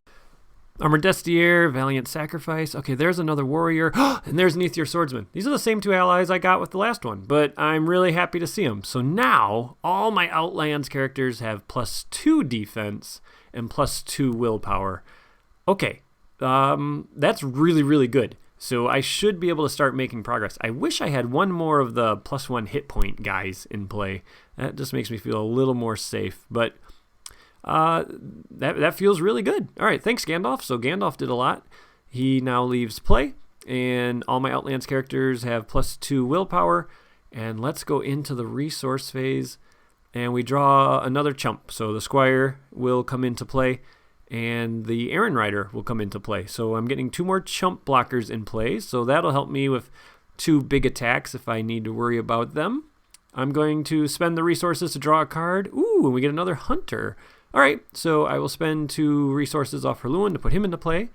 Armored Destier, Valiant Sacrifice. Okay, there's another warrior. And there's an Aether Swordsman. These are the same 2 allies I got with the last one, but I'm really happy to see them. So now all my Outlands characters have +2 defense, and +2 willpower. Okay, that's really, really good. So I should be able to start making progress. I wish I had one more of the +1 hit point guys in play. That just makes me feel a little more safe. But that feels really good. All right, thanks, Gandalf. So Gandalf did a lot. He now leaves play, and all my Outlands characters have +2 willpower. And let's go into the resource phase, and we draw another chump. So the Squire will come into play, and the Errand Rider will come into play. So I'm getting 2 more chump blockers in play, so that'll help me with 2 big attacks if I need to worry about them. I'm going to spend the resources to draw a card. Ooh, and we get another Hunter. All right, so I will spend 2 resources off Herluin to put him into play.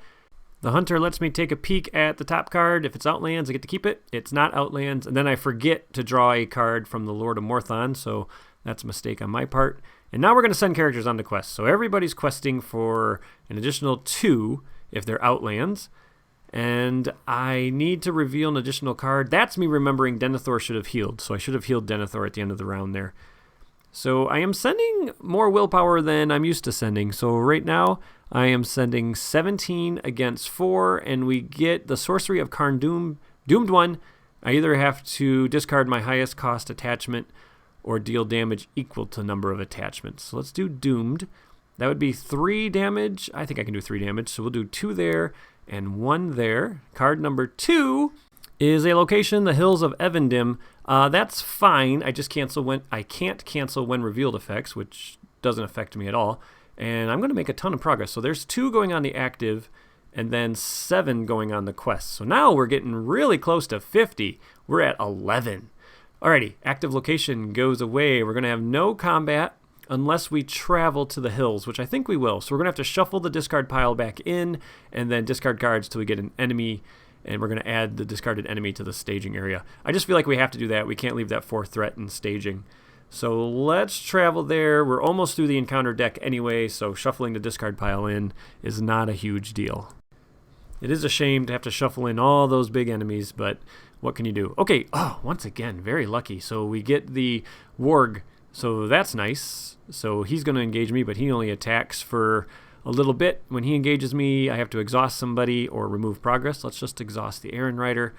The Hunter lets me take a peek at the top card. If it's Outlands, I get to keep it. It's not Outlands, and then I forget to draw a card from the Lord of Morthon, so that's a mistake on my part. And now we're going to send characters on the quest. So everybody's questing for an additional 2 if they're Outlands. And I need to reveal an additional card. That's me remembering Denethor should have healed. So I should have healed Denethor at the end of the round there. So I am sending more willpower than I'm used to sending. So right now I am sending 17 against 4, and we get the Sorcery of Karn Doomed 1. I either have to discard my highest cost attachment or deal damage equal to number of attachments. So let's do Doomed. That would be 3 damage. I think I can do 3 damage. So we'll do 2 there and 1 there. Card number 2 is a location, the Hills of Evendim. That's fine. I can't cancel when revealed effects, which doesn't affect me at all. And I'm going to make a ton of progress. So there's 2 going on the active, and then 7 going on the quest. So now we're getting really close to 50. We're at 11. Alrighty, active location goes away. We're going to have no combat unless we travel to the hills, which I think we will. So we're going to have to shuffle the discard pile back in, and then discard cards till we get an enemy, and we're going to add the discarded enemy to the staging area. I just feel like we have to do that. We can't leave that 4th threat in staging. So let's travel there. We're almost through the encounter deck anyway, so shuffling the discard pile in is not a huge deal. It is a shame to have to shuffle in all those big enemies, but what can you do? Okay, once again, very lucky. So we get the Warg, so that's nice. So he's going to engage me, but he only attacks for a little bit. When he engages me, I have to exhaust somebody or remove progress. Let's just exhaust the Errand Rider.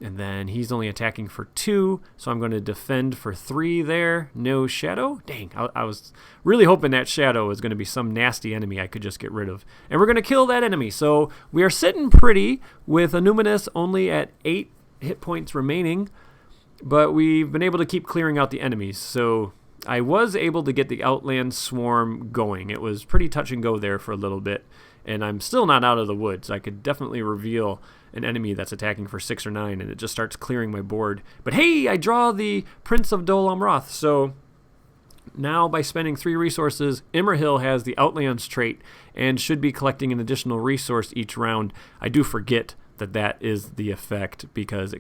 And then he's only attacking for 2, so I'm going to defend for 3 there. No shadow? Dang, I was really hoping that shadow was going to be some nasty enemy I could just get rid of. And we're going to kill that enemy. So we are sitting pretty with Annuminas only at 8 hit points remaining, but we've been able to keep clearing out the enemies. So I was able to get the Outland Swarm going. It was pretty touch and go there for a little bit, and I'm still not out of the woods. I could definitely reveal an enemy that's attacking for 6 or 9, and it just starts clearing my board. But hey, I draw the Prince of Dol Amroth, so now by spending 3 resources, Imrahil has the Outlands trait and should be collecting an additional resource each round. I do forget that is the effect because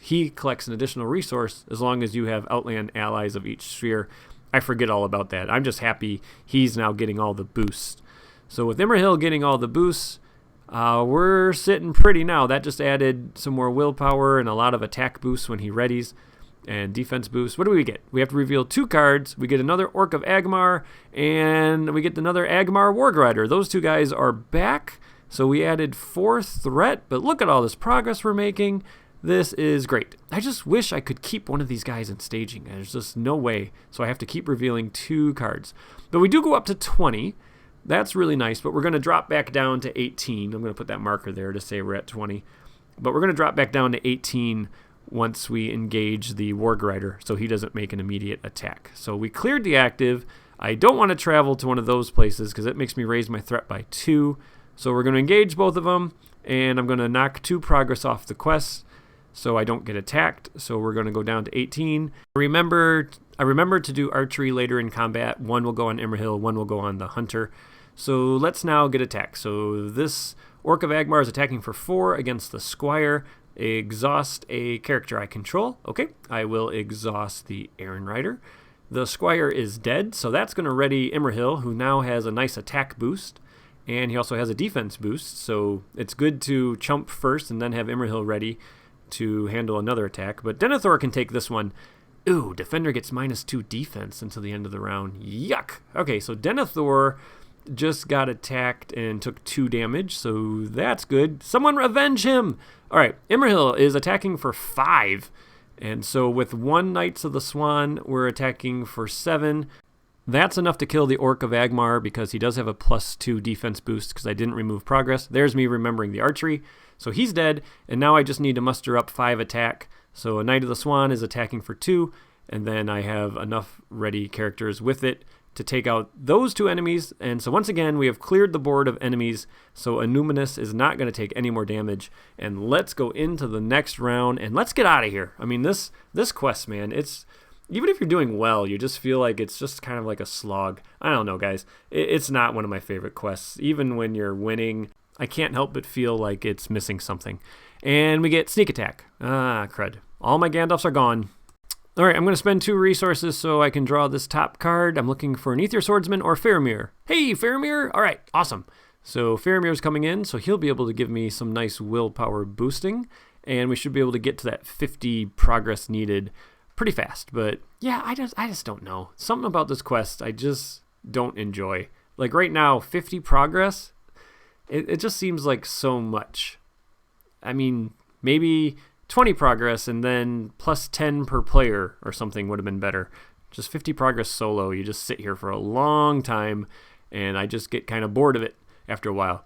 he collects an additional resource as long as you have Outland allies of each sphere. I forget all about that. I'm just happy he's now getting all the boosts. So with Imrahil getting all the boosts, we're sitting pretty now. That just added some more willpower and a lot of attack boosts when he readies and defense boosts. What do we get? We have to reveal 2 cards. We get another Orc of Agmar, and we get another Agmar Wargrider. Those 2 guys are back. So we added 4th threat, but look at all this progress we're making. This is great. I just wish I could keep one of these guys in staging. There's just no way. So I have to keep revealing 2 cards. But we do go up to 20. That's really nice, but we're going to drop back down to 18. I'm going to put that marker there to say we're at 20. But we're going to drop back down to 18 once we engage the Wargrider, so he doesn't make an immediate attack. So we cleared the active. I don't want to travel to one of those places because it makes me raise my threat by 2. So we're going to engage both of them, and I'm going to knock 2 progress off the quest so I don't get attacked. So we're going to go down to 18. I remember to do archery later in combat. 1 will go on Imrahil, 1 will go on the Hunter. So let's now get attacked. So this Orc of Agmar is attacking for 4 against the Squire. Exhaust a character I control. Okay, I will exhaust the Errand Rider. The Squire is dead, so that's going to ready Imrahil, who now has a nice attack boost. And he also has a defense boost, so it's good to chump first and then have Imrahil ready to handle another attack. But Denethor can take this one. Ooh, Defender gets -2 defense until the end of the round. Yuck! Okay, so Denethor just got attacked and took 2 damage, so that's good. Someone avenge him! All right, Imrahil is attacking for 5. And so with 1 Knights of the Swan, we're attacking for 7. That's enough to kill the Orc of Agmar because he does have a +2 defense boost because I didn't remove progress. There's me remembering the archery. So he's dead, and now I just need to muster up 5 attack. So a Knight of the Swan is attacking for 2, and then I have enough ready characters with it to take out those 2 enemies. And so once again, we have cleared the board of enemies, so Annuminas is not going to take any more damage. And let's go into the next round, and let's get out of here. I mean, this quest, man, it's... Even if you're doing well, you just feel like it's just kind of like a slog. I don't know, guys. It's not one of my favorite quests. Even when you're winning, I can't help but feel like it's missing something. And we get sneak attack. Ah, crud. All my Gandalfs are gone. All right, I'm going to spend 2 resources so I can draw this top card. I'm looking for an Aether Swordsman or Faramir. Hey, Faramir! All right, awesome. So Faramir's coming in, so he'll be able to give me some nice willpower boosting. And we should be able to get to that 50 progress needed pretty fast. But yeah, I just don't know. Something about this quest I just don't enjoy. Like right now, 50 progress, it just seems like so much. I mean, maybe 20 progress and then +10 per player or something would have been better. Just 50 progress solo, you just sit here for a long time, and I just get kind of bored of it after a while.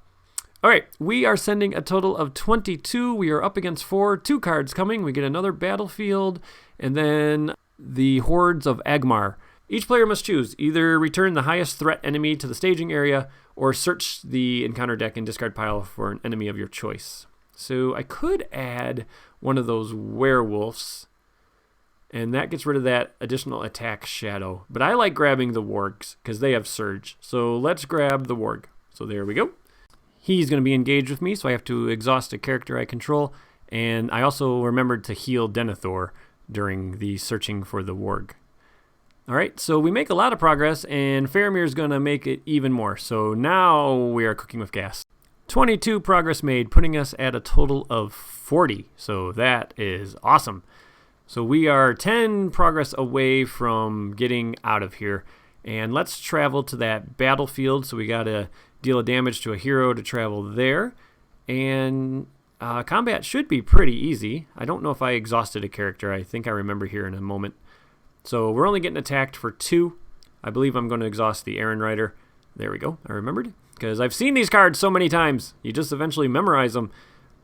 All right, we are sending a total of 22. We are up against 4. 2 cards coming. We get another battlefield, and then the Hordes of Agmar. Each player must choose either return the highest threat enemy to the staging area or search the encounter deck and discard pile for an enemy of your choice. So I could add one of those werewolves, and that gets rid of that additional attack shadow. But I like grabbing the wargs because they have surge. So let's grab the warg. So there we go. He's going to be engaged with me, so I have to exhaust a character I control. And I also remembered to heal Denethor during the searching for the warg. All right, so we make a lot of progress, and Faramir's going to make it even more. So now we are cooking with gas. 22 progress made, putting us at a total of 40. So that is awesome. So we are 10 progress away from getting out of here. And let's travel to that battlefield. So we got to deal a damage to a hero to travel there. And combat should be pretty easy. I don't know if I exhausted a character. I think I remember here in a moment. So we're only getting attacked for 2. I believe I'm going to exhaust the Errand Rider. There we go. I remembered. Because I've seen these cards so many times. You just eventually memorize them.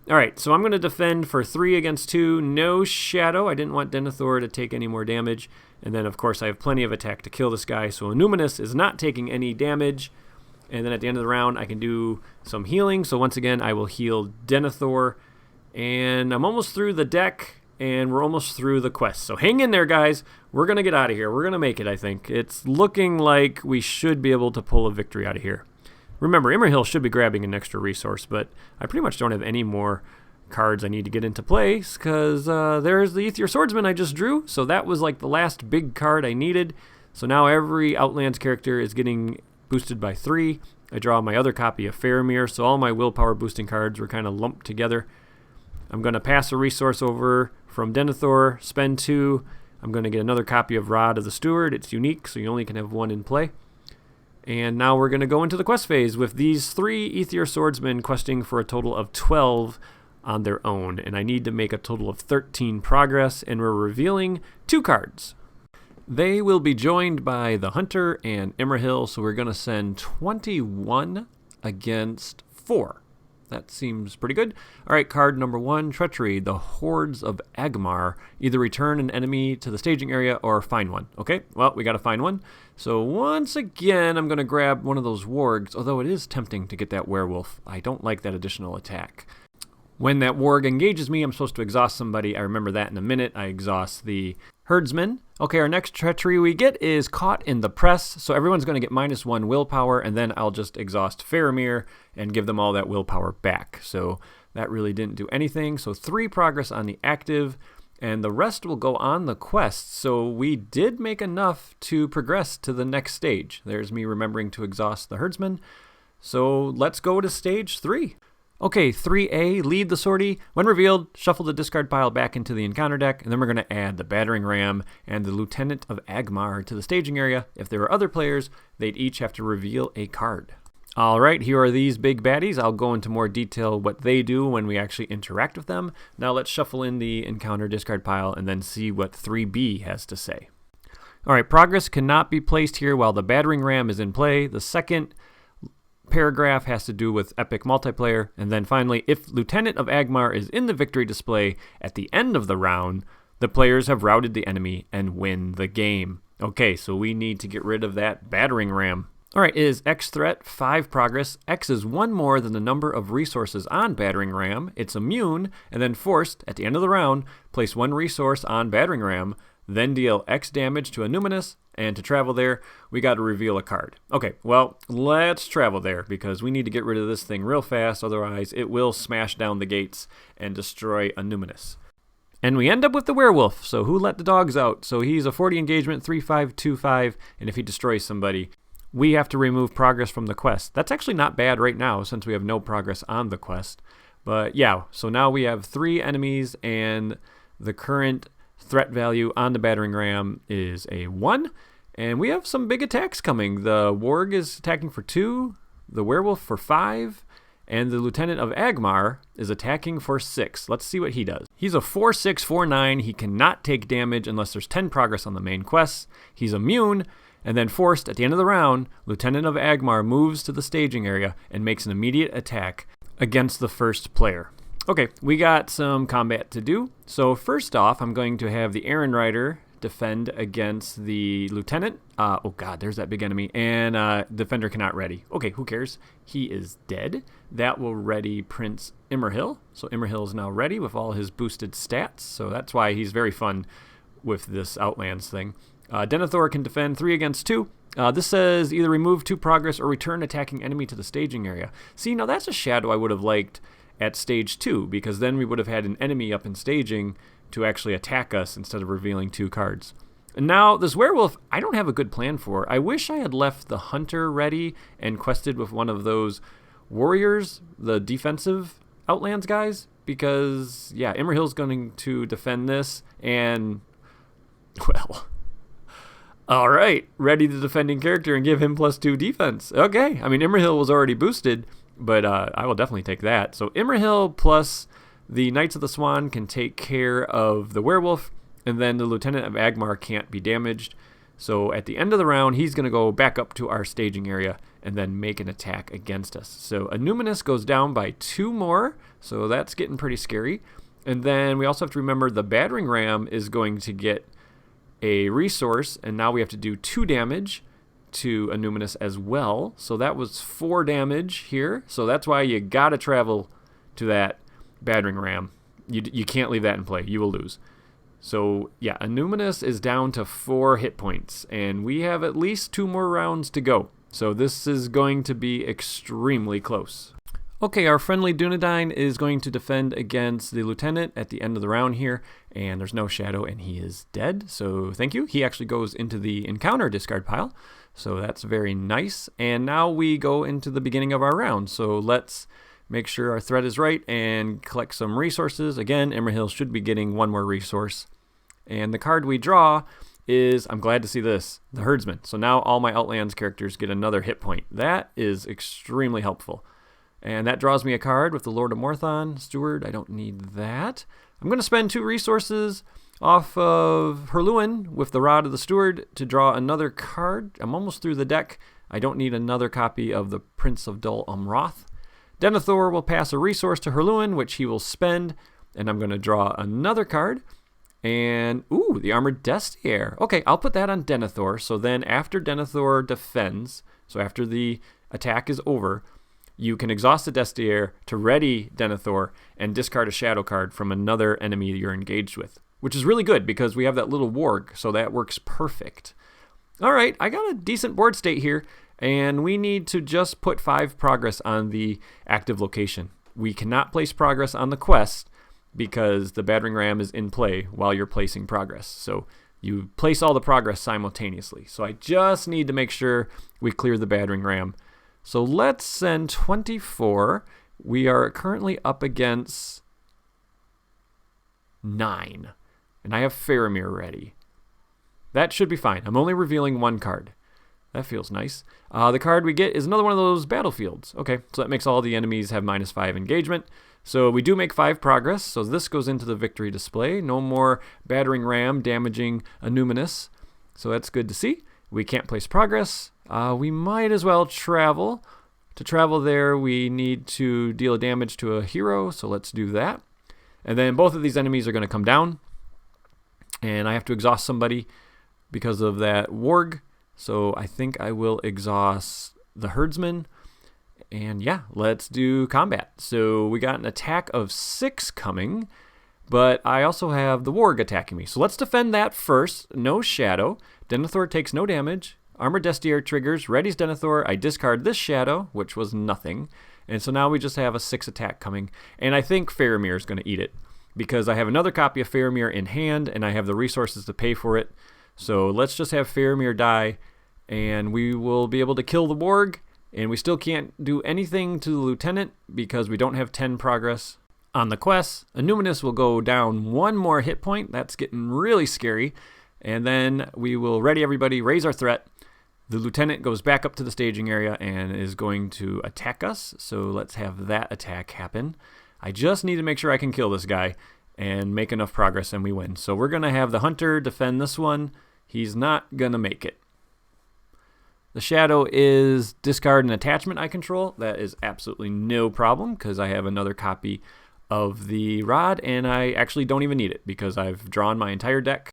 All right, so I'm going to defend for 3 against 2. No shadow. I didn't want Denethor to take any more damage. And then, of course, I have plenty of attack to kill this guy. So Annuminas is not taking any damage. And then at the end of the round, I can do some healing. So once again, I will heal Denethor. And I'm almost through the deck, and we're almost through the quest. So hang in there, guys. We're going to get out of here. We're going to make it, I think. It's looking like we should be able to pull a victory out of here. Remember, Imrahil should be grabbing an extra resource, but I pretty much don't have any more cards I need to get into place because there's the Aether Swordsman I just drew. So that was like the last big card I needed. So now every Outlands character is getting boosted by 3. I draw my other copy of Faramir, so all my willpower boosting cards were kind of lumped together. I'm going to pass a resource over from Denethor, spend 2. I'm going to get another copy of Rod of the Steward. It's unique, so you only can have 1 in play. And now we're going to go into the quest phase with these 3 Aether Swordsmen questing for a total of 12 on their own. And I need to make a total of 13 progress, and we're revealing 2 cards. They will be joined by the Hunter and Imrahil, so we're going to send 21 against 4. That seems pretty good. All right, card number 1, Treachery. The Hordes of Agmar. Either return an enemy to the staging area or find one. Okay, well, we got to find one. So once again, I'm going to grab one of those wargs, although it is tempting to get that werewolf. I don't like that additional attack. When that warg engages me, I'm supposed to exhaust somebody. I remember that in a minute. I exhaust the herdsman. Okay, our next treachery we get is Caught in the Press. So everyone's going to get -1 willpower, and then I'll just exhaust Faramir and give them all that willpower back. So that really didn't do anything. So 3 progress on the active, and the rest will go on the quest. So we did make enough to progress to the next stage. There's me remembering to exhaust the herdsman. So let's go to stage 3. Okay, 3A, lead the sortie. When revealed, shuffle the discard pile back into the encounter deck, and then we're going to add the battering ram and the Lieutenant of Agmar to the staging area. If there were other players, they'd each have to reveal a card. All right, here are these big baddies. I'll go into more detail what they do when we actually interact with them. Now let's shuffle in the encounter discard pile and then see what 3B has to say. All right, progress cannot be placed here while the battering ram is in play. The second paragraph has to do with epic multiplayer. And then finally, if Lieutenant of Agmar is in the victory display at the end of the round, the players have routed the enemy and win the game. Okay, so we need to get rid of that battering ram. All right, is X threat 5 progress? X is 1 more than the number of resources on battering ram. It's immune, and then forced, at the end of the round, place 1 resource on battering ram, then deal X damage to Annuminas, and to travel there, we got to reveal a card. Okay, well, let's travel there, because we need to get rid of this thing real fast, otherwise it will smash down the gates and destroy Annuminas. And we end up with the werewolf, so who let the dogs out? So he's a 40 engagement, 3/5/2/5, and if he destroys somebody, we have to remove progress from the quest. That's actually not bad right now since we have no progress on the quest. But yeah, so now we have 3 enemies and the current threat value on the battering ram is a 1. And we have some big attacks coming. The Warg is attacking for 2, the werewolf for 5, and the Lieutenant of Agmar is attacking for 6. Let's see what he does. He's a 4/6/4/9. He cannot take damage unless there's 10 progress on the main quest. He's immune. And then forced, at the end of the round, Lieutenant of Agmar moves to the staging area and makes an immediate attack against the first player. Okay, we got some combat to do. So first off, I'm going to have the Errand Rider defend against the Lieutenant. Oh god, there's that big enemy. And Defender cannot ready. Okay, who cares? He is dead. That will ready Prince Immerhill. So Immerhill is now ready with all his boosted stats. So that's why he's very fun with this Outlands thing. Denethor can defend 3 against 2. This says either remove 2 progress or return attacking enemy to the staging area. See, now that's a shadow I would have liked at stage 2, because then we would have had an enemy up in staging to actually attack us instead of revealing 2 cards. And now, this werewolf, I don't have a good plan for. I wish I had left the hunter ready and quested with one of those warriors, the defensive Outlands guys, because, yeah, Immerhill's going to defend this, and, well... All right, ready the defending character and give him +2 defense. Okay, I mean, Immerhill was already boosted, but I will definitely take that. So Immerhill plus the Knights of the Swan can take care of the werewolf, and then the Lieutenant of Agmar can't be damaged. So at the end of the round, he's going to go back up to our staging area and then make an attack against us. So Annuminas goes down by 2 more, so that's getting pretty scary. And then we also have to remember the battering ram is going to get a resource, and now we have to do 2 damage to Annuminas as well. So that was 4 damage here. So that's why you gotta travel to that battering ram. You can't leave that in play. You will lose. So yeah, Annuminas is down to 4 hit points, and we have at least 2 more rounds to go. So this is going to be extremely close. Okay, our friendly Dunedain is going to defend against the Lieutenant at the end of the round here, and there's no shadow, and he is dead, so thank you. He actually goes into the encounter discard pile, so that's very nice. And now we go into the beginning of our round, so let's make sure our threat is right and collect some resources. Again, Immerhill should be getting 1 more resource. And the card we draw is, I'm glad to see this, the Herdsman. So now all my Outlands characters get another hit point. That is extremely helpful. And that draws me a card with the Lord of Morthon. Steward, I don't need that. I'm going to spend 2 resources off of Herluin with the Rod of the Steward to draw another card. I'm almost through the deck. I don't need another copy of the Prince of Dol Amroth. Denethor will pass a resource to Herluin, which he will spend, and I'm going to draw another card. And, ooh, the Armored Destier. Okay, I'll put that on Denethor. So then after Denethor defends, so after the attack is over, you can exhaust the Destier to ready Denethor and discard a shadow card from another enemy you're engaged with, which is really good because we have that little warg, so that works perfect. All right, I got a decent board state here, and we need to just put 5 progress on the active location. We cannot place progress on the quest because the battering ram is in play while you're placing progress. So you place all the progress simultaneously. So I just need to make sure we clear the battering ram. So let's send 24. We are currently up against 9. And I have Faramir ready. That should be fine. I'm only revealing 1 card. That feels nice. The card we get is another one of those battlefields. Okay, so that makes all the enemies have -5 engagement. So we do make 5 progress, so this goes into the victory display. No more battering ram damaging Annuminas, so that's good to see. We can't place progress. We might as well travel. To travel there, we need to deal a damage to a hero, so let's do that. And then both of these enemies are going to come down, and I have to exhaust somebody because of that warg. So I think I will exhaust the herdsman. And yeah, let's do combat. So we got an attack of 6 coming, but I also have the warg attacking me. So let's defend that first. No shadow. Denethor takes no damage. Armor Destier triggers. Ready's Denethor. I discard this shadow, which was nothing. And so now we just have a 6 attack coming. And I think Faramir is going to eat it, because I have another copy of Faramir in hand, and I have the resources to pay for it. So let's just have Faramir die, and we will be able to kill the warg. And we still can't do anything to the lieutenant because we don't have 10 progress on the quest. Annuminas will go down 1 more hit point. That's getting really scary. And then we will ready everybody, raise our threat. The lieutenant goes back up to the staging area and is going to attack us. So let's have that attack happen. I just need to make sure I can kill this guy and make enough progress and we win. So we're going to have the hunter defend this one. He's not going to make it. The shadow is discard an attachment I control. That is absolutely no problem because I have another copy of the rod, and I actually don't even need it because I've drawn my entire deck.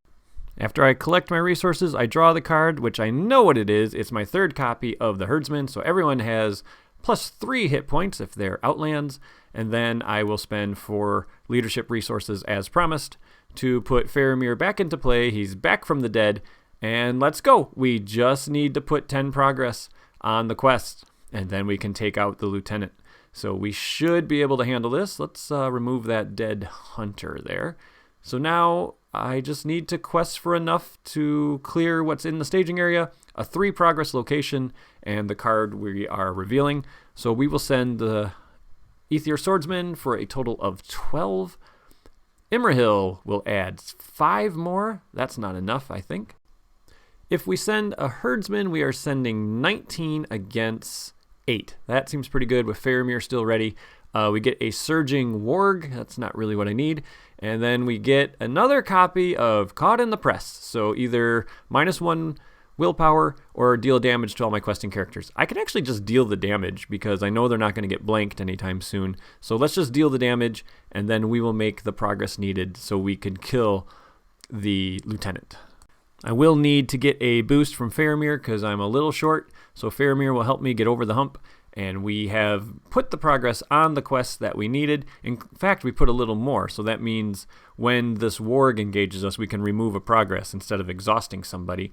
After I collect my resources, I draw the card, which I know what it is. It's my 3rd copy of the herdsman, so everyone has +3 hit points if they're outlands, and then I will spend 4 leadership resources as promised to put Faramir back into play. He's back from the dead. And let's go. We just need to put 10 progress on the quest, and then we can take out the lieutenant. So we should be able to handle this. Let's remove that dead hunter there. So now I just need to quest for enough to clear what's in the staging area, a 3 progress location, and the card we are revealing. So we will send the Aether Swordsman for a total of 12. Imrahil will add 5 more. That's not enough, I think. If we send a herdsman, we are sending 19 against 8. That seems pretty good with Faramir still ready. We get a surging warg. That's not really what I need. And then we get another copy of Caught in the Press. So either -1 willpower or deal damage to all my questing characters. I can actually just deal the damage because I know they're not going to get blanked anytime soon. So let's just deal the damage, and then we will make the progress needed so we can kill the lieutenant. I will need to get a boost from Faramir because I'm a little short, so Faramir will help me get over the hump, and we have put the progress on the quest that we needed. In fact, we put a little more, so that means when this warg engages us, we can remove a progress instead of exhausting somebody.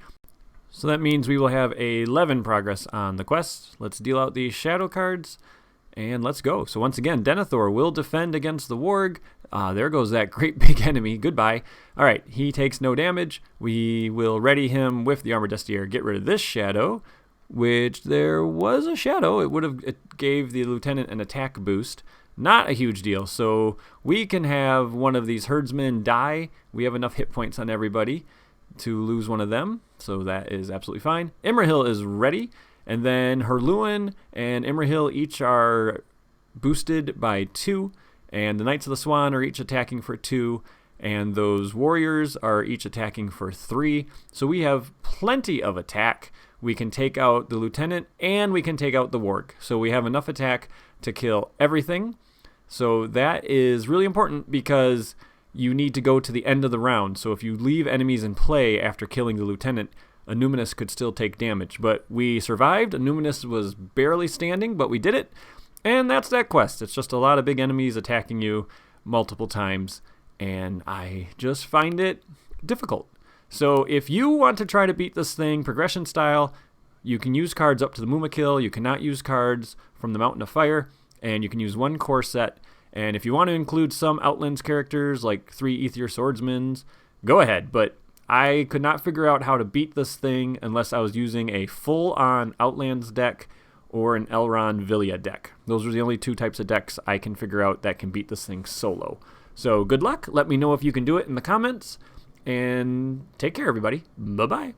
So that means we will have 11 progress on the quest. Let's deal out these shadow cards, and let's go. So once again, Denethor will defend against the warg. There goes that great big enemy. Goodbye. All right, he takes no damage. We will ready him with the Armor Destier. Get rid of this shadow, which there was a shadow. It gave the lieutenant an attack boost. Not a huge deal. So we can have one of these herdsmen die. We have enough hit points on everybody to lose one of them. So that is absolutely fine. Imrahil is ready. And then Herluin and Imrahil each are boosted by 2. And the Knights of the Swan are each attacking for 2, and those warriors are each attacking for 3. So we have plenty of attack. We can take out the lieutenant, and we can take out the warg. So we have enough attack to kill everything. So that is really important because you need to go to the end of the round. So if you leave enemies in play after killing the lieutenant, Annuminas could still take damage. But we survived. Annuminas was barely standing, but we did it. And that's that quest. It's just a lot of big enemies attacking you multiple times, and I just find it difficult. So if you want to try to beat this thing progression style, you can use cards up to the Mumakil. You cannot use cards from the Mountain of Fire, and you can use 1 core set. And if you want to include some Outlands characters like 3 Aether Swordsmen, go ahead. But I could not figure out how to beat this thing unless I was using a full-on Outlands deck or an Elrond Villia deck. Those are the only 2 types of decks I can figure out that can beat this thing solo. So good luck. Let me know if you can do it in the comments. And take care, everybody. Bye-bye.